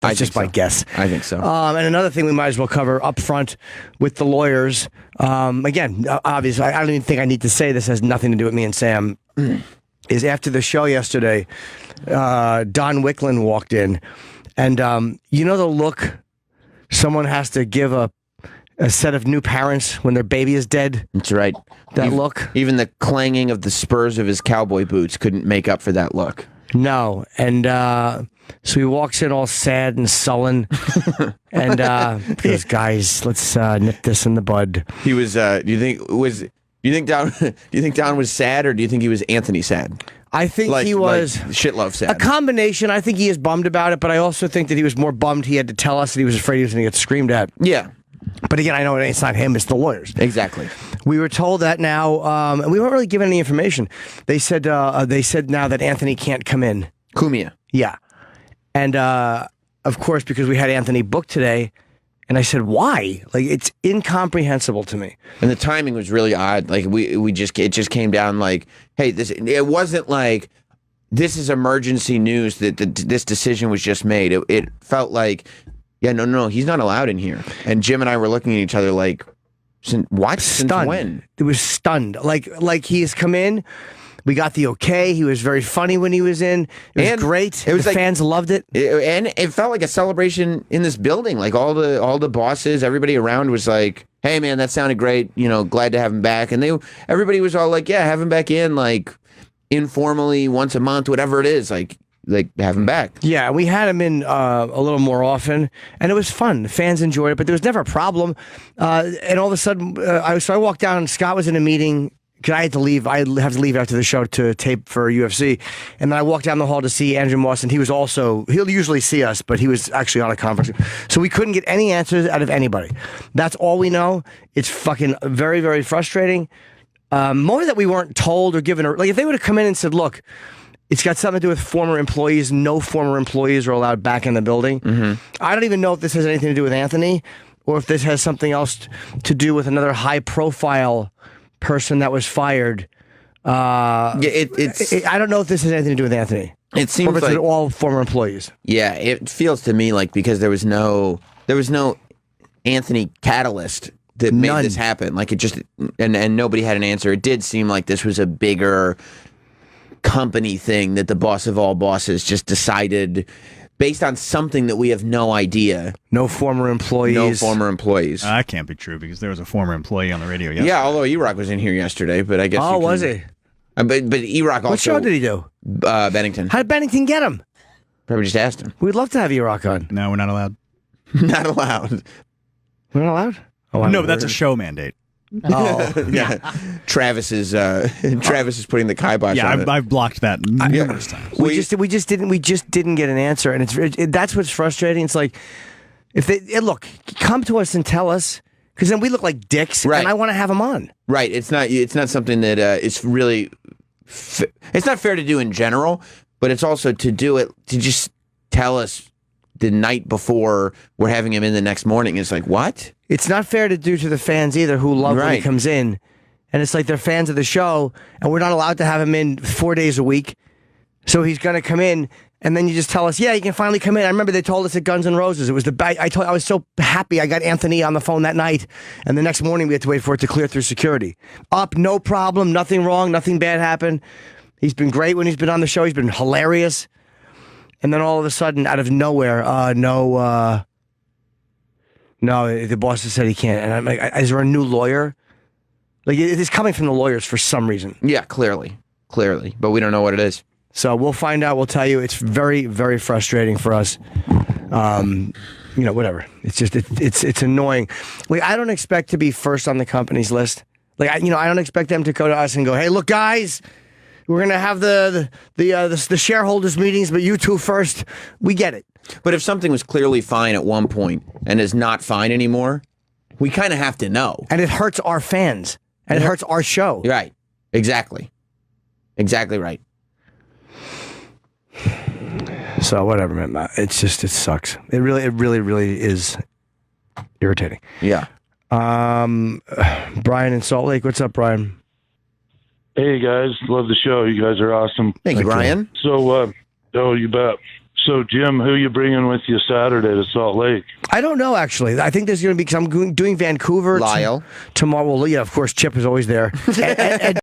That's just my guess. I think so. And another thing we might as well cover up front with the lawyers. Again, obviously, I don't even think I need to say this has nothing to do with me and Sam. Is after the show yesterday, Don Wicklund walked in, and you know the look someone has to give a set of new parents when their baby is dead? That's right. That look? Even the clanging of the spurs of his cowboy boots couldn't make up for that look. No. And so he walks in all sad and sullen, and he goes, guys, let's nip this in the bud. He was, do you think Don was sad, or do you think he was Anthony sad? I think he was shit love sad. A combination. I think he is bummed about it, but I also think that he was more bummed he had to tell us that he was afraid he was going to get screamed at. Yeah. But again, I know it's not him, it's the lawyers. Exactly. We were told that now, and we weren't really given any information. They said now that Anthony can't come in. Cumia. Yeah. And of course, because we had Anthony booked today, and I said, why? Like, it's incomprehensible to me. And the timing was really odd. Like, it just came down like, hey, it wasn't like, this is emergency news that this decision was just made. It felt like, yeah, no, he's not allowed in here. And Jim and I were looking at each other like, what? Since when? It was stunned. Like he has come in. We got the okay. He was very funny when he was in. It was great. It was the fans loved it. And it felt like a celebration in this building. Like all the bosses, everybody around was like, hey man, that sounded great. You know, glad to have him back. And everybody was all like, yeah, have him back in, like informally once a month, whatever it is. Like have him back. Yeah, we had him in a little more often, and it was fun. The fans enjoyed it, but there was never a problem. And all of a sudden, I walked down, and Scott was in a meeting. Because I had to leave. I have to leave after the show to tape for UFC. And then I walked down the hall to see Andrew Moss, and he'll usually see us, but he was actually on a conference. So we couldn't get any answers out of anybody. That's all we know. It's fucking very, very frustrating. More that we weren't told or given, like if they would have come in and said, look, it's got something to do with former employees. No former employees are allowed back in the building. Mm-hmm. I don't even know if this has anything to do with Anthony, or if this has something else to do with another high-profile person that was fired. I don't know if this has anything to do with Anthony. It seems like all former employees. Yeah, it feels to me like because there was no Anthony catalyst that made this happen. Like it just and nobody had an answer. It did seem like this was a bigger company thing that the boss of all bosses just decided based on something that we have no idea. No former employees. That can't be true because there was a former employee on the radio yesterday. Yeah, although E-Rock was in here yesterday, but I guess. Oh, was he? But E-Rock also. What show did he do? Bennington. How did Bennington get him? Probably just asked him. We'd love to have E-Rock on. No, we're not allowed. Not allowed. We're not allowed? Oh, no, but that's a show mandate. Oh yeah, Travis is putting the kibosh. Yeah, on I've blocked that numerous times. We just didn't get an answer, and that's what's frustrating. It's like if they look, come to us and tell us, because then we look like dicks, right. And I want to have them on. Right. It's not something that is really. It's not fair to do in general, but it's also to do it to just tell us the night before we're having him in the next morning. It's like, what? It's not fair to do to the fans either who love when he comes in. And it's like they're fans of the show, and we're not allowed to have him in 4 days a week. So he's going to come in, and then you just tell us, yeah, he can finally come in. I remember they told us at Guns N' Roses. It was I was so happy I got Anthony on the phone that night, and the next morning we had to wait for it to clear through security. Up, no problem, nothing wrong, nothing bad happened. He's been great when he's been on the show. He's been hilarious. And then all of a sudden, out of nowhere, no, the boss has said he can't. And I'm like, is there a new lawyer? Like, it's coming from the lawyers for some reason. Yeah, clearly. But we don't know what it is. So we'll find out. We'll tell you. It's very, very frustrating for us. Whatever. It's just, it's annoying. Like, I don't expect to be first on the company's list. Like, I don't expect them to go to us and go, hey, look, guys, we're going to have the shareholders meetings, but you two first. We get it. But if something was clearly fine at one point and is not fine anymore, we kind of have to know. And it hurts our fans. And it hurts our show. Right. Exactly. Exactly right. So whatever, man. It sucks. It really is irritating. Yeah. Brian in Salt Lake. What's up, Brian? Hey guys, love the show. You guys are awesome. Thank you, Brian. So, you bet. So, Jim, who you bringing with you Saturday to Salt Lake? I don't know, actually. I think there's going to be, because I'm doing Vancouver Lyle. tomorrow. Well, yeah, of course, Chip is always there. Ed